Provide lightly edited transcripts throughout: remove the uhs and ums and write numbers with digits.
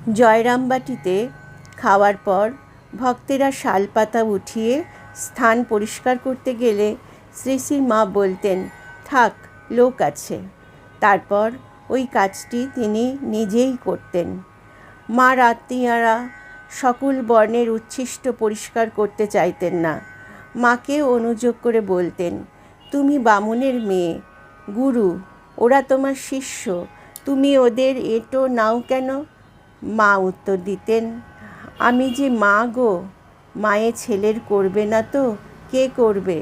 জয়রামবাটিতে খাওয়ার পর ভক্তেরা শালপাতা উঠিয়ে স্থান পরিষ্কার করতে গেলে শ্রী শ্রী মা বলতেন, থাক, লোক আছে। তারপর ওই কাজটি তিনি নিজেই করতেন। মার আত্মীয়ারা সকল বর্ণের উচ্ছিষ্ট পরিষ্কার করতে চাইতেন না। মাকে অনুযোগ করে বলতেন, তুমি বামুনের মেয়ে, গুরু, ওরা তোমার শিষ্য, তুমি ওদের এঁটো নাও কেন? মা উত্তর দিতেন, আমি যে মা গো, মায়ে ছেলের করবে না তো কে করবে?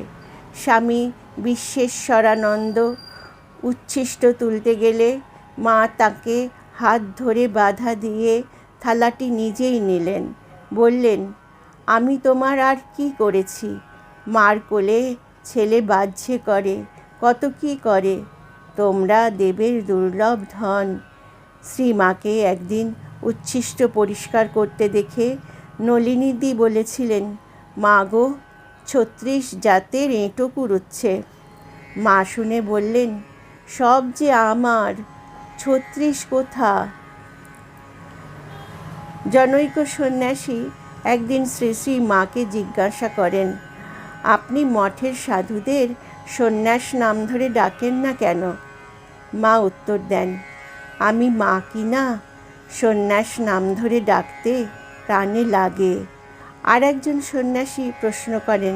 স্বামী বিশ্বেশ্বরানন্দ উচ্ছিষ্ট তুলতে গেলে মা তাকে হাত ধরে বাধা দিয়ে থালাটি নিজেই নিলেন। বললেন, আমি তোমার আর কি করেছি? মার কোলে ছেলে বাহ্যে করে, কত কি করে, তোমরা দেবের দুর্লভ ধন। শ্রীমাকে একদিন উচ্ছিষ্ট পরিষ্কার করতে দেখে নলিনীদি বলেছিলেন, মা গো, 36 জাতের এঁটো কুড়োচ্ছে। মা শুনে বললেন, সব যে আমার, 36 কোথা? জনৈক সন্ন্যাসী একদিন শ্রী শ্রী মাকে জিজ্ঞাসা করেন, আপনি মঠের সাধুদের সন্ন্যাস নাম ধরে ডাকেন না কেন? মা উত্তর দেন, আমি মা কি না, সন্ন্যাস নাম ধরে ডাকতে প্রাণে লাগে। আর একজন সন্ন্যাসী প্রশ্ন করেন,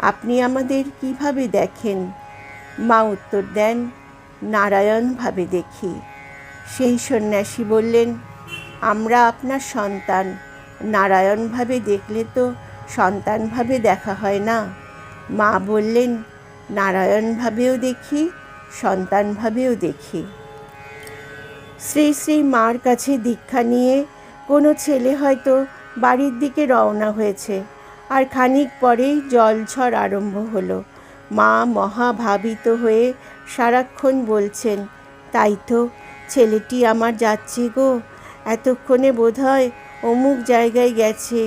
আপনি আমাদের কিভাবে দেখেন? মা উত্তর দেন, নারায়ণভাবে দেখি। সেই সন্ন্যাসী বললেন, আমরা আপনার সন্তান, নারায়ণভাবে দেখলে তো সন্তানভাবে দেখা হয় না। মা বললেন, নারায়ণভাবেও দেখি, সন্তানভাবেও দেখি। শ্রী শ্রী মার কাছে দীক্ষা নিয়ে কোনো ছেলে হয়তো বাড়ির দিকে রওনা হয়েছে, আর খানিক পরেই জলঝড় আরম্ভ হলো। মা মহাভাবিত হয়ে সারাক্ষণ বলছেন, তাই তো, ছেলেটি আমার যাচ্ছে গো, এতক্ষণে বোধহয় অমুক জায়গায় গেছে,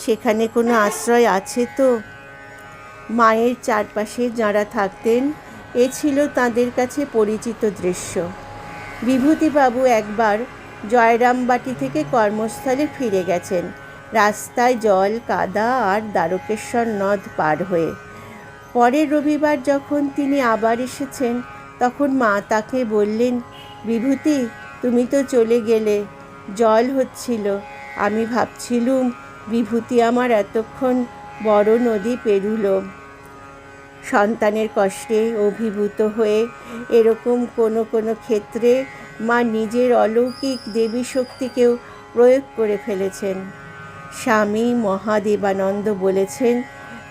সেখানে কোনো আশ্রয় আছে তো? মায়ের চারপাশে যাঁরা থাকতেন, এ ছিল তাঁদের কাছে পরিচিত দৃশ্য। বিভূতিবাবু একবার জয়রামবাটি থেকে কর্মস্থলে ফিরে গেছেন, রাস্তায় জল কাদা আর দ্বারকেশ্বর নদ পার হয়ে। পরের রবিবার যখন তিনি আবার এসেছেন, তখন মা তাকে বললেন, বিভূতি, তুমি তো চলে গেলে, জল হচ্ছিল, আমি ভাবছিলুম বিভূতি আমার এতক্ষণ বড় নদী পেরুলো। সন্তানের কষ্টে অভিভূত হয়ে এরকম কোনো কোনো ক্ষেত্রে মা নিজের অলৌকিক দেবী শক্তিকেও প্রয়োগ করে ফেলেছেন। স্বামী মহাদেবানন্দ বলেছেন,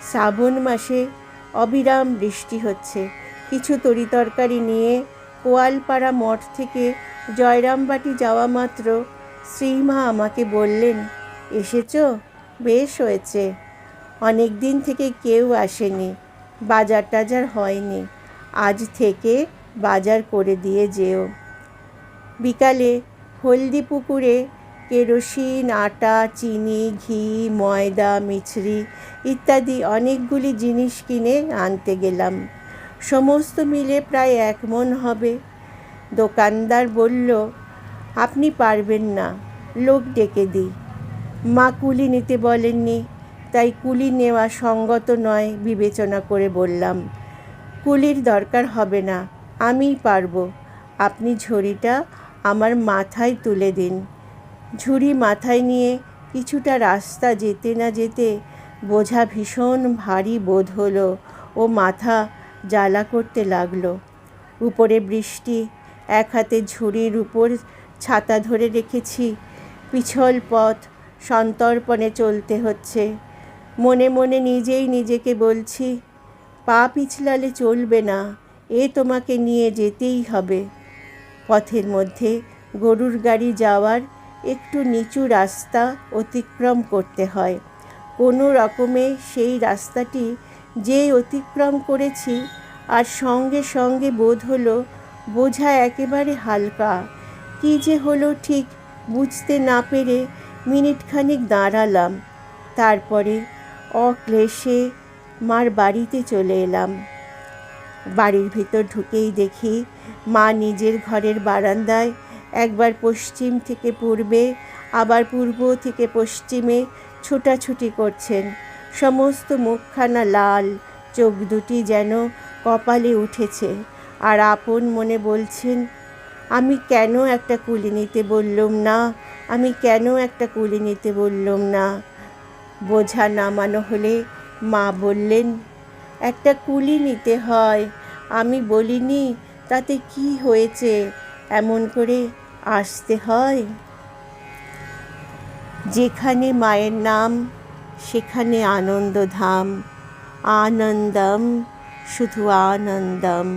শ্রাবণ মাসে অবিরাম বৃষ্টি হচ্ছে। কিছু তরিতরকারি নিয়ে কোয়ালপাড়া মঠ থেকে জয়রামবাটি যাওয়া মাত্র শ্রীমা আমাকে বললেন, এসেছো? বেশ হয়েছে, অনেক দিন থেকে কেউ আসেনি, বাজার টাজার হয়নি, আজ থেকে বাজার করে দিয়ে যেও। বিকালে হলদিপুকুরে কেরোসিন, আটা, চিনি, ঘি, ময়দা, মিছরি ইত্যাদি অনেকগুলি জিনিস কিনে আনতে গেলাম। সমস্ত মিলে প্রায় 1 মণ হবে। দোকানদার বলল, আপনি পারবেন না, লোক ডেকে দিই। মা কুলি নিতে বলেননি, তাই কুলি নেওয়া সঙ্গত নয় বিবেচনা করে বললাম, কুলির দরকার হবে না, আমিই পারবো, আপনি ঝুড়িটা আমার মাথায় তুলে দিন। ঝুড়ি মাথায় নিয়ে কিছুটা রাস্তা যেতে না যেতে বোঝা ভীষণ ভারী বোধ হলো ও মাথা জ্বালা করতে লাগলো। উপরে বৃষ্টি, এক হাতে ঝুড়ির উপর ছাতা ধরে রেখেছি, পিছল পথ, সন্তর্পণে চলতে হচ্ছে। মনে মনে নিজেই নিজেকে বলছি, পা পিছলালে চলবে না, এ তোমাকে নিয়ে যেতেই হবে। পথের মধ্যে গরুর গাড়ি যাওয়ার একটু নিচু রাস্তা অতিক্রম করতে হয়। কোনো রকমে সেই রাস্তাটি যে অতিক্রম করেছি, আর সঙ্গে সঙ্গে বোধ হলো বোঝা একেবারে হালকা। কী যে হলো ঠিক বুঝতে না পেরে মিনিটখানিক দাঁড়ালাম, তারপরে অক্লেশে মার বাড়িতে চলে এলাম। বাড়ির ভিতর ঢুকেই দেখি মা নিজের ঘরের বারান্দায় একবার পশ্চিম থেকে পূর্বে আবার পূর্ব থেকে পশ্চিমে ছোটাছুটি করছেন। সমস্ত মুখখানা লাল, চোখ দুটি যেন কপালে উঠেছে, আর আপন মনে বলছেন, আমি কেন একটা কুলি নিতে বললুম না, আমি কেন একটা কুলি নিতে বললুম না। বোঝা নামানো হলে মা বললেন, একটা কুলি নিতে হয়, আমি বলিনি, তাতে কি হয়েছে, এমন করে আসতে হয়। যেখানে মায়ের নাম সেখানে আনন্দধাম, আনন্দম, শুধু আনন্দম।